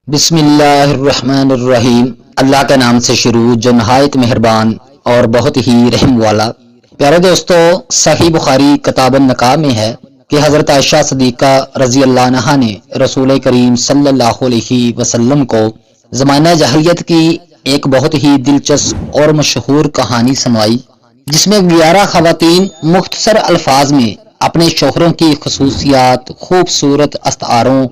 بسم اللہ الرحمن الرحیم۔ اللہ کے نام سے شروع جو نہایت مہربان اور بہت ہی رحم والا۔ پیارے دوستو، صحیح بخاری کتاب النکاح میں ہے کہ حضرت عائشہ صدیقہ رضی اللہ عنہا نے رسول کریم صلی اللہ علیہ وسلم کو زمانہ جاہلیت کی ایک بہت ہی دلچسپ اور مشہور کہانی سنوائی، جس میں 11 خواتین مختصر الفاظ میں اپنے شوہروں کی خصوصیات خوبصورت استعاروں،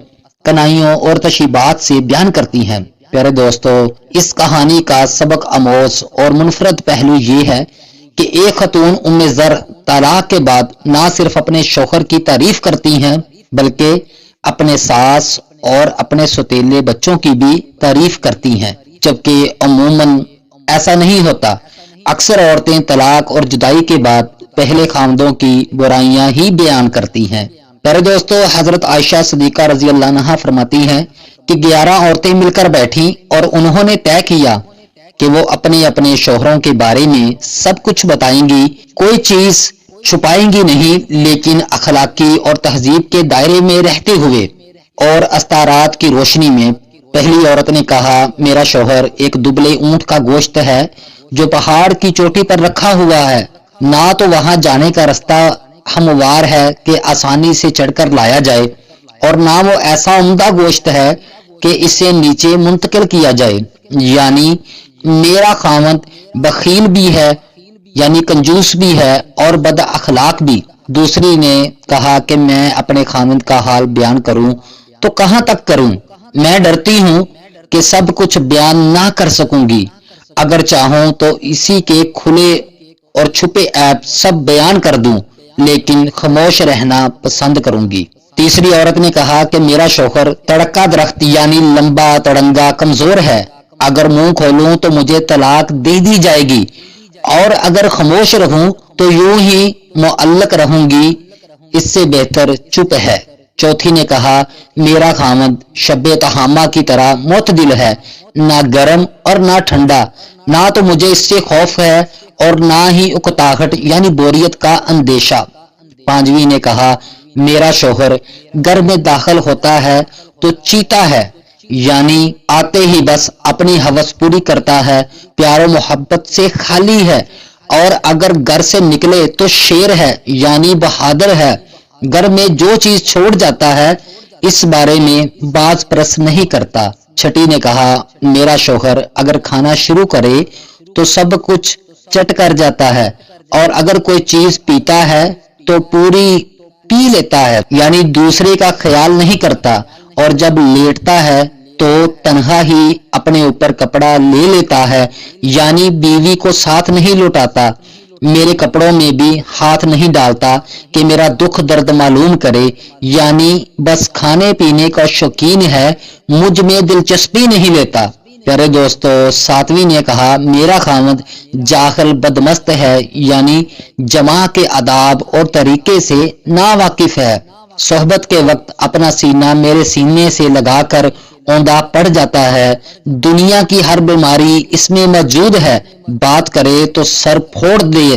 کنائیوں اور تشریبات سے بیان کرتی ہیں۔ پیارے دوستو، اس کہانی کا سبق آموز اور منفرد پہلو یہ ہے کہ ایک خاتون ام زر طلاق کے بعد نہ صرف اپنے شوہر کی تعریف کرتی ہیں بلکہ اپنے ساس اور اپنے سوتیلے بچوں کی بھی تعریف کرتی ہیں، جبکہ عموماً ایسا نہیں ہوتا۔ اکثر عورتیں طلاق اور جدائی کے بعد پہلے خاوندوں کی برائیاں ہی بیان کرتی ہیں۔ پیارے دوستو، حضرت عائشہ صدیقہ رضی اللہ عنہا فرماتی ہیں کہ 11 عورتیں مل کر بیٹھیں اور انہوں نے طے کیا کہ وہ اپنے اپنے شوہروں کے بارے میں سب کچھ بتائیں گی، کوئی چیز چھپائیں گی نہیں، لیکن اخلاقی اور تہذیب کے دائرے میں رہتے ہوئے اور استارات کی روشنی میں۔ پہلی عورت نے کہا، میرا شوہر ایک دبلے اونٹ کا گوشت ہے جو پہاڑ کی چوٹی پر رکھا ہوا ہے، نہ تو وہاں جانے کا رستہ ہموار ہے کہ آسانی سے چڑھ کر لایا جائے، اور نہ وہ ایسا عمدہ گوشت ہے کہ اسے نیچے منتقل کیا جائے۔ یعنی میرا خاوند بخیل بھی ہے، یعنی کنجوس بھی ہے، اور بد اخلاق بھی۔ دوسری نے کہا کہ میں اپنے خاوند کا حال بیان کروں تو کہاں تک کروں؟ میں ڈرتی ہوں کہ سب کچھ بیان نہ کر سکوں گی، اگر چاہوں تو اسی کے کھلے اور چھپے عیب سب بیان کر دوں، لیکن خاموش رہنا پسند کروں گی۔ تیسری عورت نے کہا کہ میرا شوہر تڑکا درخت یعنی لمبا تڑنگا کمزور ہے، اگر منہ کھولوں تو مجھے طلاق دے دی جائے گی، اور اگر خاموش رہوں تو یوں ہی معلق رہوں گی، اس سے بہتر چپ ہے۔ چوتھی نے کہا، میرا خاوند شب تہامہ کی طرح معتدل ہے، نہ گرم اور نہ ٹھنڈا، نہ تو مجھے اس سے خوف ہے اور نہ ہی اکتاہٹ یعنی بوریت کا اندیشہ۔ پانچویں نے کہا، میرا شوہر گھر میں داخل ہوتا ہے تو چیتا ہے، یعنی آتے ہی بس اپنی ہوس پوری کرتا ہے، پیار و محبت سے خالی ہے، اور اگر گھر سے نکلے تو شیر ہے، یعنی بہادر ہے، گھر میں جو چیز چھوڑ جاتا ہے اس بارے میں باز پرس نہیں کرتا۔ چھٹی نے کہا، میرا شوہر اگر کھانا شروع کرے تو سب کچھ چٹ کر جاتا ہے، اور اگر کوئی چیز پیتا ہے تو پوری پی لیتا ہے، یعنی دوسرے کا خیال نہیں کرتا، اور جب لیٹتا ہے تو تنہا ہی اپنے اوپر کپڑا لے لیتا ہے، یعنی بیوی کو ساتھ نہیں لوٹاتا، میرے کپڑوں میں بھی ہاتھ نہیں ڈالتا کہ میرا دکھ درد معلوم کرے، یعنی بس کھانے پینے کا شوقین ہے، مجھ میں دلچسپی نہیں لیتا۔ پیارے دوستو، ساتویں نے کہا، میرا خاوند جاہل بدمست ہے، یعنی جماع کے آداب اور طریقے سے نا واقف ہے، صحبت کے وقت اپنا سینہ میرے سینے سے لگا کر اوندا پڑ جاتا ہے، دنیا کی ہر بیماری اس میں موجود ہے، بات کرے تو سر پھوڑ دے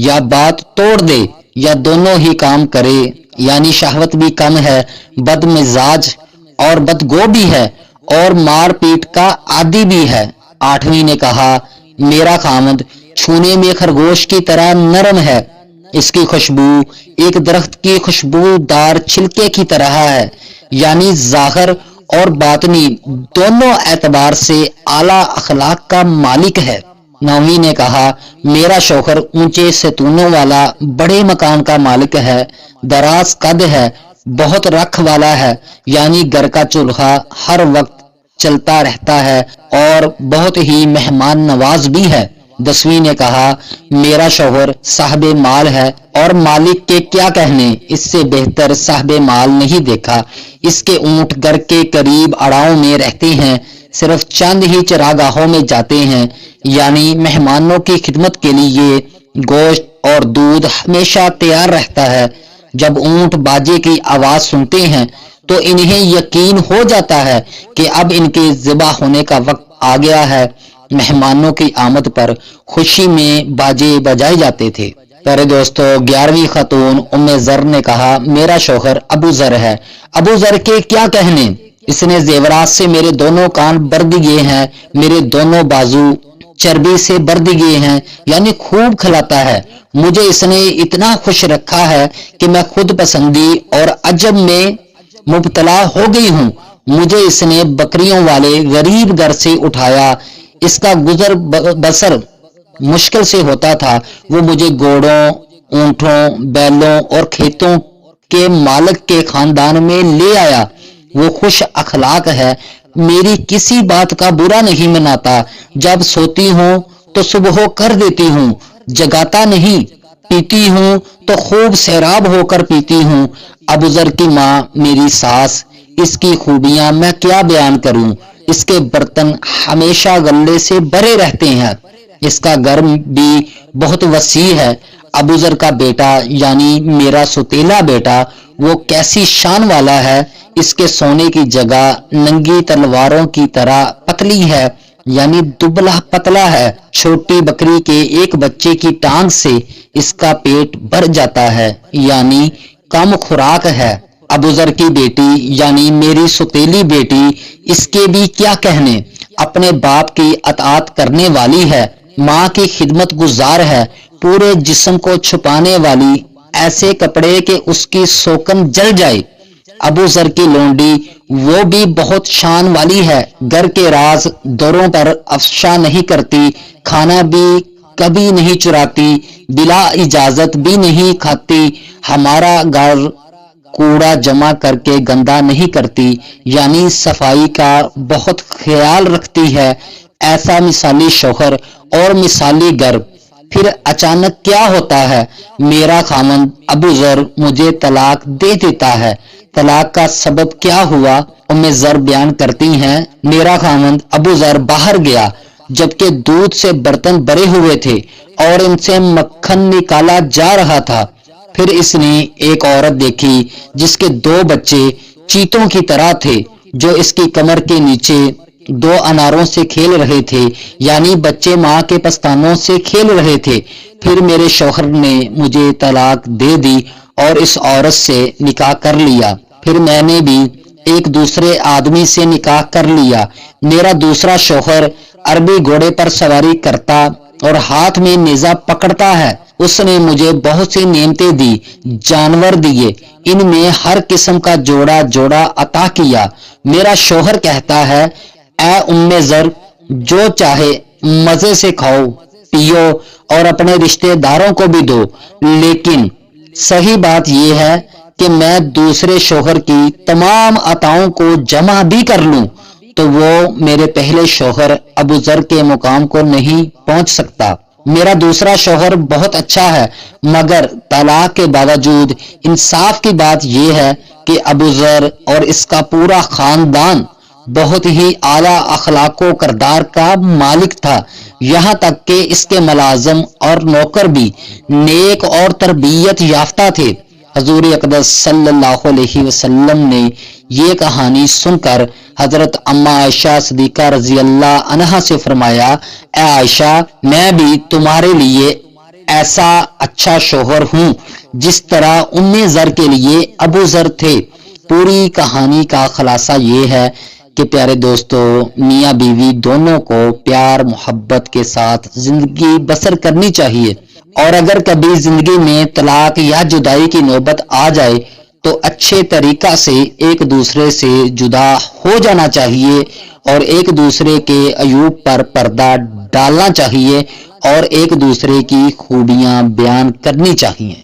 یا بات توڑ دے یا دونوں ہی کام کرے، یعنی شہوت بھی کم ہے، بد مزاج اور بدگو بھی ہے، اور مار پیٹ کا عادی بھی ہے۔ آٹھویں نے کہا، میرا خاوند چھونے میں خرگوش کی طرح نرم ہے، اس کی خوشبو ایک درخت کی خوشبودار چھلکے کی طرح ہے، یعنی ظاہر اور باطنی دونوں اعتبار سے اعلیٰ اخلاق کا مالک ہے۔ نویں نے کہا، میرا شوہر اونچے ستونوں والا بڑے مکان کا مالک ہے، دراز قد ہے، بہت رکھ والا ہے، یعنی گھر کا چولہا ہر وقت چلتا رہتا ہے، اور بہت ہی مہمان نواز بھی ہے۔ 10ویں نے کہا، میرا شوہر صاحب مال ہے، اور مالک کے کیا کہنے، اس سے بہتر صاحب مال نہیں دیکھا، اس کے اونٹ گھر کے قریب اڑاؤں میں رہتے ہیں، صرف چند ہی چراگاہوں میں جاتے ہیں، یعنی مہمانوں کی خدمت کے لیے گوشت اور دودھ ہمیشہ تیار رہتا ہے۔ جب اونٹ باجے کی آواز سنتے ہیں تو انہیں یقین ہو جاتا ہے کہ اب ان کے ذبح ہونے کا وقت آ گیا ہے۔ مہمانوں کی آمد پر خوشی میں باجے بجائے جاتے تھے۔ پیارے دوستو، 11ویں خاتون ام زر نے کہا، میرا شوہر ابو ذر ہے، ابو ذر کے کیا کہنے، اس نے زیورات سے میرے دونوں کان بر دیے ہیں، میرے دونوں بازو چربی سے بر دیے ہیں، یعنی خوب کھلاتا ہے۔ مجھے اس نے اتنا خوش رکھا ہے کہ میں خود پسندی اور عجب میں مبتلا ہو گئی ہوں۔ مجھے اس نے بکریوں والے غریب گھر سے اٹھایا، اس کا گزر بسر مشکل سے ہوتا تھا، وہ مجھے گھوڑوں، اونٹوں، بیلوں اور کھیتوں کے مالک کے خاندان میں لے آیا۔ وہ خوش اخلاق ہے، میری کسی بات کا برا نہیں مناتا، جب سوتی ہوں تو صبح کر دیتی ہوں، جگاتا نہیں، پیتی ہوں تو خوب سیراب ہو کر پیتی ہوں۔ ابوذر کی ماں میری ساس، اس کی خوبیاں میں کیا بیان کروں، اس کے برتن ہمیشہ غلے سے بھرے رہتے ہیں، اس کا گھر بھی بہت وسیع ہے۔ ابوذر کا بیٹا یعنی میرا ستیلا بیٹا وہ کیسی شان والا ہے، اس کے سونے کی جگہ ننگی تلواروں کی طرح پتلی ہے، یعنی دبلا پتلا ہے۔ چھوٹی بکری کے ایک بچے کی ٹانگ سے اس کا پیٹ بھر جاتا ہے، یعنی کم خوراک ہے۔ ابوذر کی بیٹی یعنی میری ستیلی بیٹی، اس کے بھی کیا کہنے، اپنے باپ کی اطاعت کرنے والی ہے، ماں کی خدمت گزار ہے، پورے جسم کو چھپانے والی، ایسے کپڑے کہ اس کی سوکن جل جائے۔ ابوذر کی لونڈی وہ بھی بہت شان والی ہے، گھر کے راز دوروں پر افشا نہیں کرتی، کھانا بھی کبھی نہیں چراتی، بلا اجازت بھی نہیں کھاتی، ہمارا گھر کوڑا جمع کر کے گندا نہیں کرتی، یعنی صفائی کا بہت خیال رکھتی ہے۔ ایسا مثالی شوہر اور مثالی گھر، پھر اچانک کیا ہوتا ہے، میرا خاوند ابوذر مجھے طلاق دے دیتا ہے۔ طلاق کا سبب کیا ہوا، زر بیان کرتی ہیں، میرا خاوند ابوذر باہر گیا جبکہ دودھ سے برتن بھرے ہوئے تھے اور ان سے مکھن نکالا جا رہا تھا۔ پھر اس نے ایک عورت دیکھی جس کے 2 بچے چیتوں کی طرح تھے، جو اس کی کمر کے نیچے 2 اناروں سے کھیل رہے تھے، یعنی بچے ماں کے پستانوں سے کھیل رہے تھے۔ پھر میرے شوہر نے مجھے طلاق دے دی اور اس عورت سے نکاح کر لیا۔ پھر میں نے بھی ایک دوسرے آدمی سے نکاح کر لیا۔ میرا دوسرا شوہر عربی گھوڑے پر سواری کرتا اور ہاتھ میں نیزہ پکڑتا ہے۔ اس نے مجھے بہت سی نعمتیں دی، جانور دیے، ان میں ہر قسم کا جوڑا جوڑا عطا کیا۔ میرا شوہر کہتا ہے، اے زر، جو چاہے مزے سے کھاؤ پیو اور اپنے رشتہ داروں کو بھی دو، لیکن صحیح بات یہ ہے کہ میں دوسرے شوہر کی تمام عطاؤں کو جمع بھی کر لوں تو وہ میرے پہلے شوہر ابوذر کے مقام کو نہیں پہنچ سکتا۔ میرا دوسرا شوہر بہت اچھا ہے، مگر طلاق کے باوجود انصاف کی بات یہ ہے کہ ابوذر اور اس کا پورا خاندان بہت ہی اعلیٰ اخلاق و کردار کا مالک تھا، یہاں تک کہ اس کے ملازم اور نوکر بھی نیک اور تربیت یافتہ تھے۔ حضور اقدس صلی اللہ علیہ وسلم نے یہ کہانی سن کر حضرت اما عائشہ صدیقہ رضی اللہ عنہا سے فرمایا، اے عائشہ، میں بھی تمہارے لیے ایسا اچھا شوہر ہوں جس طرح زر کے لیے ابوذر تھے۔ پوری کہانی کا خلاصہ یہ ہے کہ پیارے دوستو، میاں بیوی دونوں کو پیار محبت کے ساتھ زندگی بسر کرنی چاہیے، اور اگر کبھی زندگی میں طلاق یا جدائی کی نوبت آ جائے تو اچھے طریقہ سے ایک دوسرے سے جدا ہو جانا چاہیے اور ایک دوسرے کے عیوب پر پردہ ڈالنا چاہیے اور ایک دوسرے کی خوبیاں بیان کرنی چاہیے۔